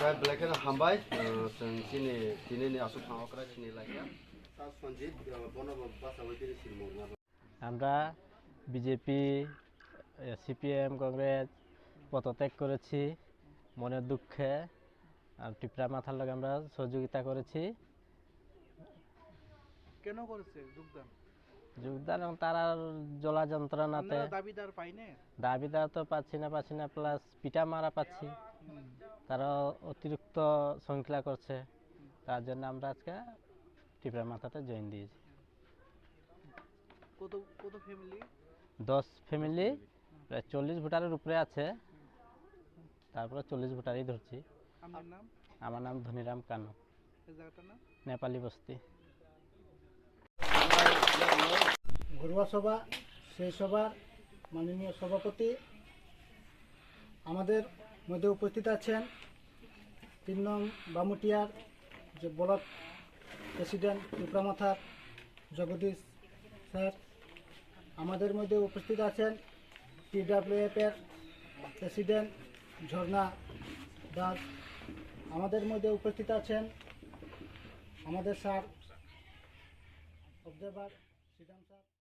Blackhead Hambai, Sini, Tini, Asukra, Sini Lakia, Sanjit, Bono Basa, আমরা BJP CPM Congress পদত্যাগ করেছি মনের দুঃখে আর টিপ্রা মাথার লগে আমরা সহযোগিতা করেছি কেন করেছে যোগদান তারা জলা যন্ত্রণাতে দাবিদার তো পাচ্ছি না প্লাস পিটা মারা পাচ্ছি তারা অতিরিক্ত সংখ্যা করছে তার জন্য আমরা আজকে টিপ্রা মাথাতে জয়েন দিয়েছি কত ফ্যামিলি 10 ফ্যামিলি প্রায় 40 ভোটারের উপরে আছে তারপরে 40 ভোটারই ধরছি আমার নাম ধনিরাম কানু নেপালি বস্তি ঘরোয়া সভা সেই সভার মাননীয় সভাপতি আমাদের মধ্যে উপস্থিত আছেন 3 নং বামুটিয়ার যে ব্লক প্রেসিডেন্ট টিপ্রা মাথার জগদীশ স্যার আমাদের মধ্যে উপস্থিত আছেন TWF এর প্রেসিডেন্ট ঝর্ণা দাস আমাদের মধ্যে উপস্থিত আছেন আমাদের স্যার অবজারভার সিদাম স্যার